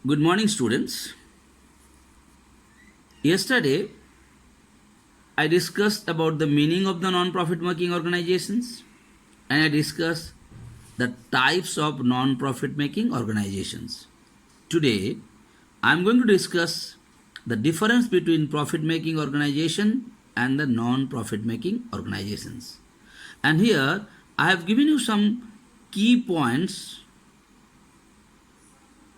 Good morning, students. Yesterday, I discussed about the meaning of the non-profit making organizations and I discussed the types of non-profit making organizations. Today, I am going to discuss the difference between profit making organization and the non-profit making organizations. And here, I have given you some key points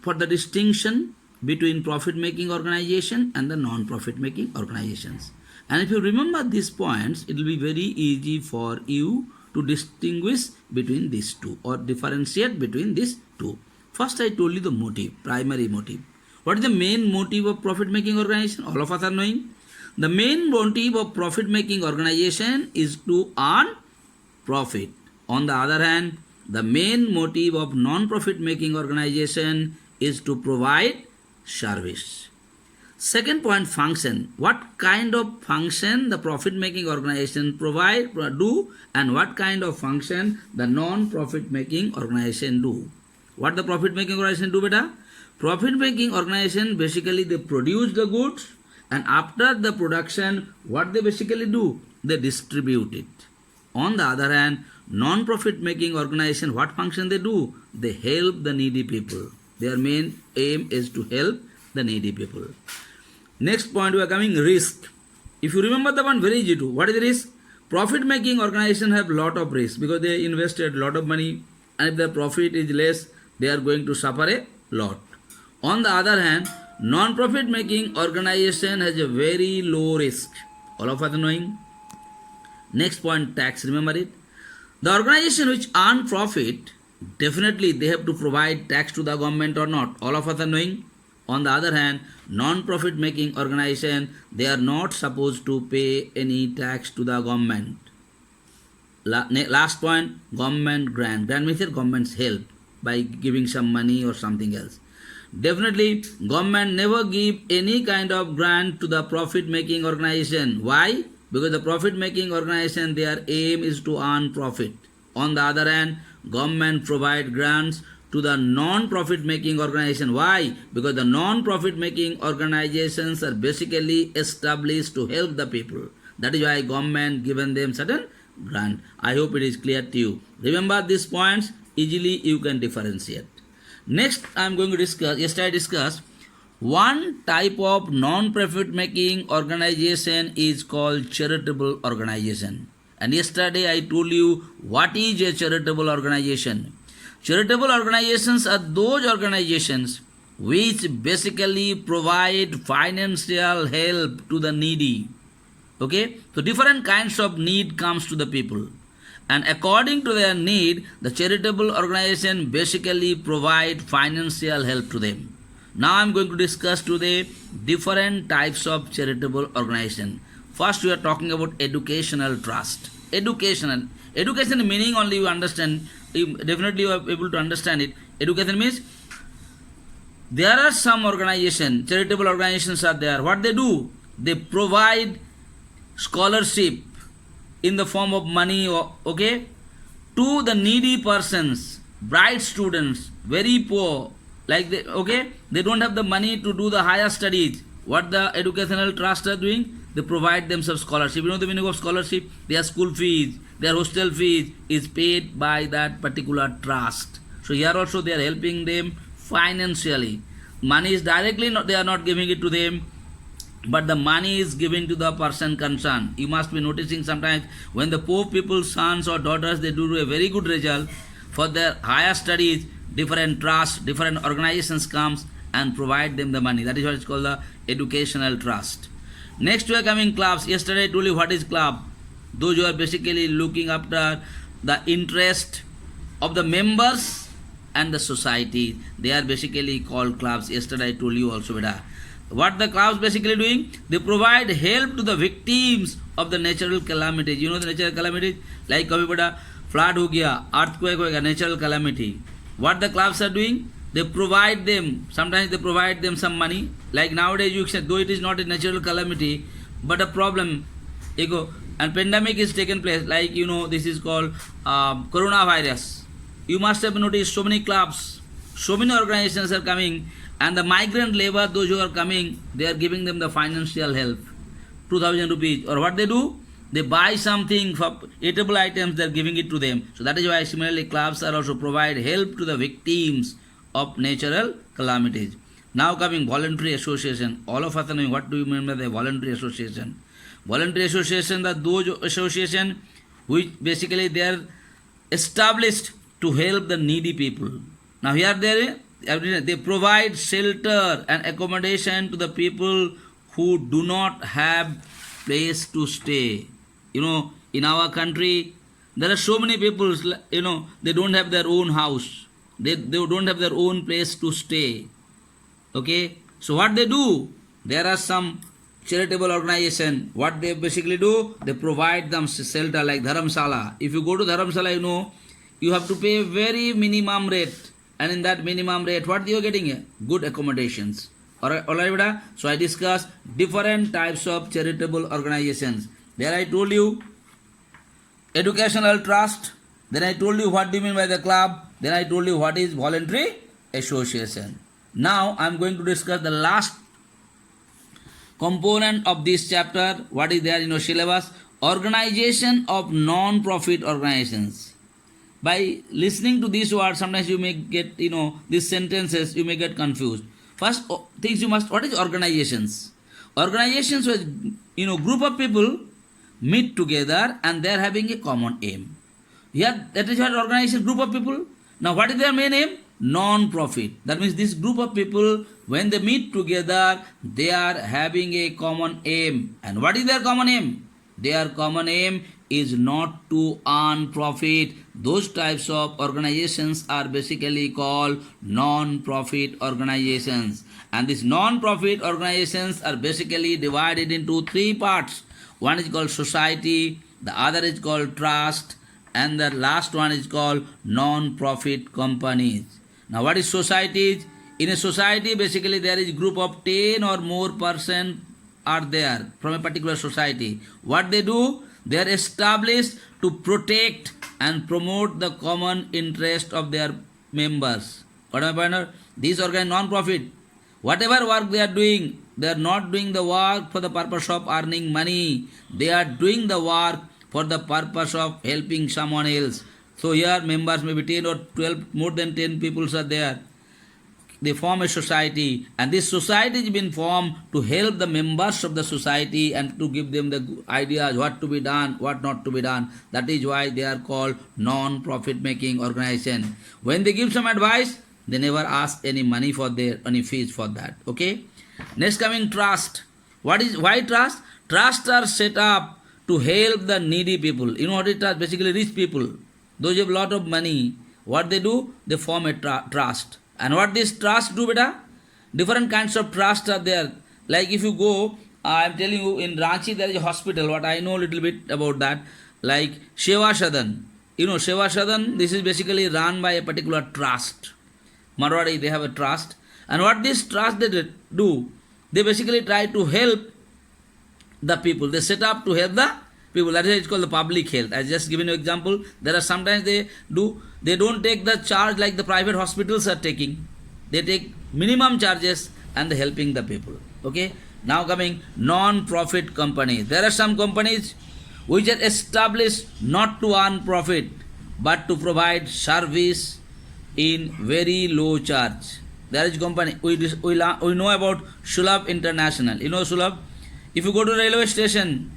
for the distinction between profit making organization and the non-profit making organizations. And if you remember these points, it will be very easy for you to distinguish between these two or differentiate between these two. First, I told you the motive, primary motive. What is the main motive of profit making organization? All of us are knowing. The main motive of profit making organization is to earn profit. On the other hand, the main motive of non-profit making organization is to provide service. Second point, function. What kind of function the profit making organization do and what kind of function the non-profit making organization do. What the profit making organization do, beta? Profit making organization basically they produce the goods and after the production what they basically do? They distribute it. On the other hand, non-profit making organization, what function they do? They help the needy people. Their main aim is to help the needy people. Next point, we are coming risk. If you remember the one, very easy to. What is the risk? Profit making organization have lot of risk because they invested lot of money and if the profit is less, they are going to suffer a lot. On the other hand, non-profit making organization has a very low risk. All of us are knowing. Next point, tax. Remember it. The organization which earn profit, definitely they have to provide tax to the government or not. All of us are knowing. On the other hand, non-profit making organization, they are not supposed to pay any tax to the government. Last point, government grant. Grant means government's help by giving some money or something else. Definitely, government never give any kind of grant to the profit making organization. Why? Because the profit making organization, their aim is to earn profit. On the other hand, government provide grants to the non-profit making organization. Why? Because the non-profit making organizations are basically established to help the people. That is why government given them certain grant. I hope it is clear to you. Remember these points, easily you can differentiate. Next, I am going to discuss, yesterday I discussed, one type of non-profit making organization is called charitable organization. And yesterday I told you what is a charitable organization. Charitable organizations are those organizations which basically provide financial help to the needy. Okay? So different kinds of need comes to the people. And according to their need, the charitable organization basically provide financial help to them. Now I am going to discuss today different types of charitable organization. First we are talking about educational trust. Education meaning only you understand, definitely you are able to understand it. Education means there are some organizations, charitable organizations are there. What they do? They provide scholarship in the form of money, okay, to the needy persons, bright students, very poor, like they, okay, they don't have the money to do the higher studies. What the educational trust are doing? They provide themselves scholarship. You know the meaning of scholarship? Their school fees, their hostel fees is paid by that particular trust. So here also they are helping them financially. Money is directly not, they are not giving it to them, but the money is given to the person concerned. You must be noticing sometimes when the poor people's sons or daughters, they do a very good result for their higher studies, different trusts, different organizations comes and provide them the money. That is what is called the educational trust. Next we are coming clubs. Yesterday I told you what is club. Those who are basically looking after the interest of the members and the society, they are basically called clubs. Yesterday I told you also, beta. What the clubs basically doing? They provide help to the victims of the natural calamities. You know the natural calamities? Like kabhi bada flood ho gaya, earthquake ho gaya, natural calamity. What the clubs are doing? They provide them, sometimes they provide them some money. Like nowadays you said, though it is not a natural calamity, but a problem, and pandemic is taken place. Like you know, this is called coronavirus. You must have noticed so many clubs, so many organizations are coming And the migrant labor, those who are coming, they are giving them the financial help, 2,000 rupees. Or what they do? They buy something for eatable items, they are giving it to them. So that is why similarly clubs are also provide help to the victims of natural calamities. Now coming voluntary association. All of us are knowing what do you mean by the voluntary association. Voluntary association are those association which basically they are established to help the needy people. Now here they provide shelter and accommodation to the people who do not have place to stay. In our country, there are so many people, they don't have their own house. They don't have their own place to stay. Okay, so what they do? There are some charitable organization. What they basically do? They provide them shelter like Dharamsala. If you go to Dharamsala, you have to pay a very minimum rate. And in that minimum rate, what you are getting? Good accommodations. Alright, beta? So I discussed different types of charitable organizations. There I told you educational trust. Then I told you what do you mean by the club. Then I told you what is voluntary association. Now I am going to discuss the last component of this chapter. What is there in your syllabus? Organization of non-profit organizations. By listening to these words, sometimes you may get, these sentences, you may get confused. First things you must, what is organizations? Organizations where, group of people meet together and they are having a common aim. Here, that is what organization, group of people. Now, what is their main aim? Non-profit. That means this group of people, when they meet together, they are having a common aim. And what is their common aim? Their common aim is not to earn profit. Those types of organizations are basically called non-profit organizations. And these non-profit organizations are basically divided into three parts. One is called society, the other is called trust, and the last one is called non-profit companies. Now what is society? In a society, basically there is a group of 10 or more person are there from a particular society. What they do? They are established to protect and promote the common interest of their members. What am I pointing out? These are non-profit. Whatever work they are doing, they are not doing the work for the purpose of earning money. They are doing the work for the purpose of helping someone else. So here members maybe 10 or 12, more than 10 people are there. They form a society, and this society has been formed to help the members of the society and to give them the ideas what to be done, what not to be done. That is why they are called non-profit making organization. When they give some advice, they never ask any money for any fees for that. Okay. Next coming trust. Why trust? Trusts are set up to help the needy people. You know what is trust? Basically rich people. Those who have a lot of money. What they do? They form a trust. And what this trust do, beta? Different kinds of trust are there. Like if you go, I am telling you, in Ranchi there is a hospital. What I know a little bit about that. Like Seva Sadan. Seva Sadan, this is basically run by a particular trust. Marwari, they have a trust. And what this trust they do? They basically try to help the people. They set up to help the people. That is it's called the public health. I just given you an example. There are sometimes they don't take the charge like the private hospitals are taking. They take minimum charges and they're helping the people. Okay. Now coming non-profit companies. There are some companies which are established not to earn profit but to provide service in very low charge. There is company we know about Sulabh International. You know Sulabh? If you go to railway station,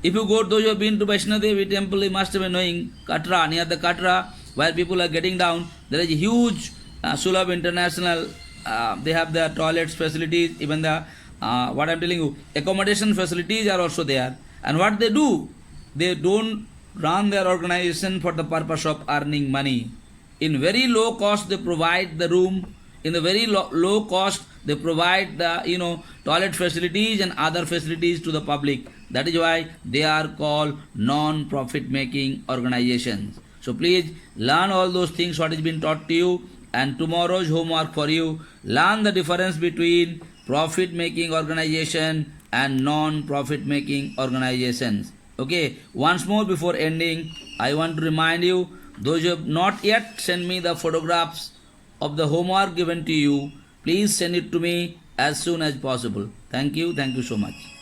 if you go, those who have been to Vaishno Devi temple, you must have been knowing Katra, near the Katra, where people are getting down, there is a huge Sulabh International. They have the toilets facilities, even the, what I am telling you, accommodation facilities are also there. And what they do? They don't run their organization for the purpose of earning money. In very low cost, they provide the room. In the very low cost, they provide the toilet facilities and other facilities to the public. That is why they are called non-profit making organizations. So please learn all those things what is being taught to you, and tomorrow's homework for you, learn the difference between profit making organization and non-profit making organizations. Okay, once more before ending, I want to remind you, those who have not yet sent me the photographs of the homework given to you, Please send it to me as soon as possible. Thank you so much.